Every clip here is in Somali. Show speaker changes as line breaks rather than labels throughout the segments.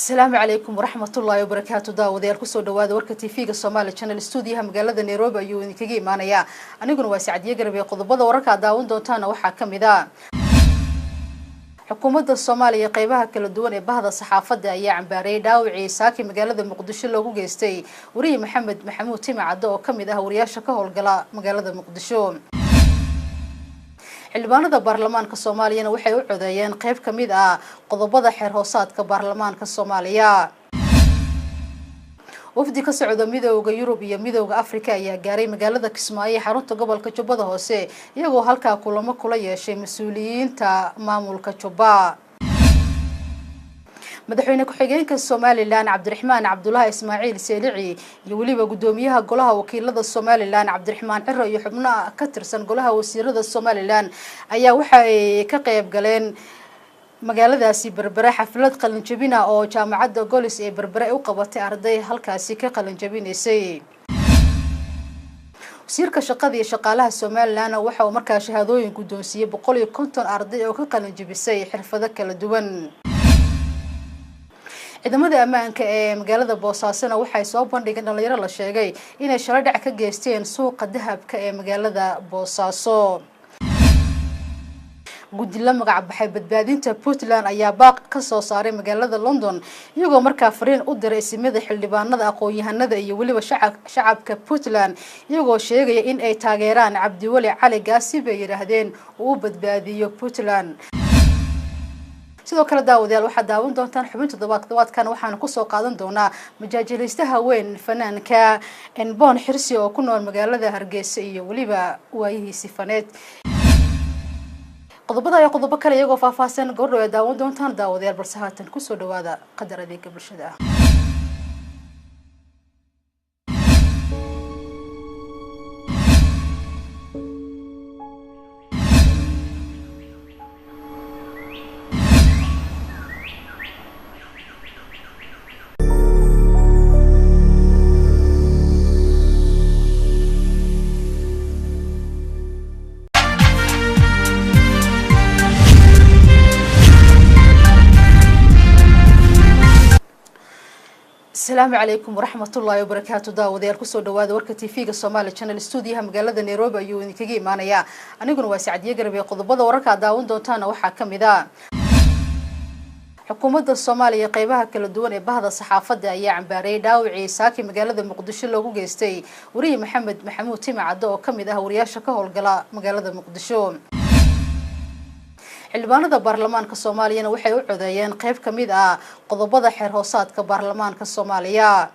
السلام عليكم ورحمة الله وبركاته. داوديال كسو دواد وركة تيفيق الصومالي channel studio مقالة نيروبي أيو نكيجي مانيا أنا قلنا واسعد يقرب يقضبضة وركة داون دونتانا وحاكم ذا حكومة الصومالية قيبها كل الدول بهذا الصحافة أي عمباري داوعي ساكي مقالة المقدسة اللي جيستي وري محمود تيمع عدو كم ذا ورياشة كهول قلا مقالة المقدسة xildhibaanada baarlamaanka Soomaaliya waxay u codeeyeen qayb kamid ah qodobada xeer hoosaadka baarlamaanka Soomaaliya. wafdi ka socda midowga Yurub iyo midowga Afrika ayaa gaaray magaalada Kismaayo xarunta gobolka Jubbada Hoose iyagoo halka kulamo kula yeeshay mas'uuliyiinta maamulka Jubba. madaxweyne ku-xigeenka Somaliland Cabdiraxmaan Cabdullaahi Ismaaciil Seelici iyo waliba gudoomiyaha golaha wakiilada Somaliland Cabdiraxmaan Cirro iyo xubnaha ka tirsan golaha wasiirada Somaliland ayaa waxay ka qayb galeen magaaladaasi Berbera xaflad qalin jabina oo jaamacadda Golis ee Berbera u qabatay arday halkaasi ka qalin jabinaysay. wasiirka shaqada iyo shaqaalaha Somaliland waxa uu markaa shahaadooyin guddoonsiiyay 150 arday oo ka qalin jabisay xirfado kala duwan. ciidamada ammaanka ee magaalada Boosaaso waxay soo bandhigeen dhalinyaro la sheegay inay shalay dhac ka geysteen suuqa dahabka ee magaalada Boosaaso. guddiga magac baxay badbaadinta Puntland ayaa baaq ka soo saaray magaalada London iyagoo markaa fariin u diray ismida xildhibaanada aqoon-yahanada iyo waliba shacabka Puntland iyagoo sheegaya in ay taageeraan Cabdiwali Cali Gaasi bay yiraahdeen uu badbaadiyo Puntland. sidoo kale daawadayaal waxa daawan doontaan xubinta todobaadkan waxaan ku soo qaadan doonaa majaajileystaha weyn fanaanka Enbon Xirsi oo ku nool magaalada Hargeysa iyo waliba waayihiisa faneed. qodobada ay qodobo kale iyagoo faahfaahsan goor dhow daawan doontaan daawadayaal balse haatan ku soo dhawaada qadar adeega bulshada. السلام عليكم ورحمة الله وبركاته. داوديال كسو دواد وركة تيفيق الصومالي channel studio مقالة نيروبي أيو نكيجي مانيا أنا قلنا واسعد يقرب يقضبضة وركة داون دونتانا وحاكم ذا حكومة الصومالية قيبها كل الدول بهذا الصحافة أي عمباري داوعي ساكي مقالة المقدسة اللي جيستي وري محمود تيمع عدو كم ذا ورياشة كهول قلا مقالة المقدسة xildhibaanada baarlamaanka Soomaaliya waxay u codeeyeen qayb kamid ah qodobada xeer hoosaadka baarlamaanka Soomaaliya.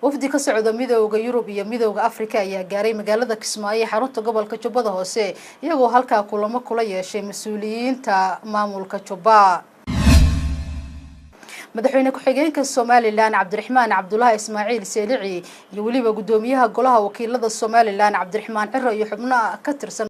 wafdi ka socda midowga Yurub iyo midowga Afrika ayaa gaaray magaalada Kismaayo xarunta gobolka Jubbada Hoose iyagoo halka kulamo kula yeeshay mas'uuliyiinta maamulka Jubba. madaxweyne ku-xigeenka Somaliland Cabdiraxmaan Cabdullaahi Ismaaciil Seelici iyo waliba gudoomiyaha golaha wakiilada Somaliland Cabdiraxmaan Cirro iyo xubnaha ka tirsan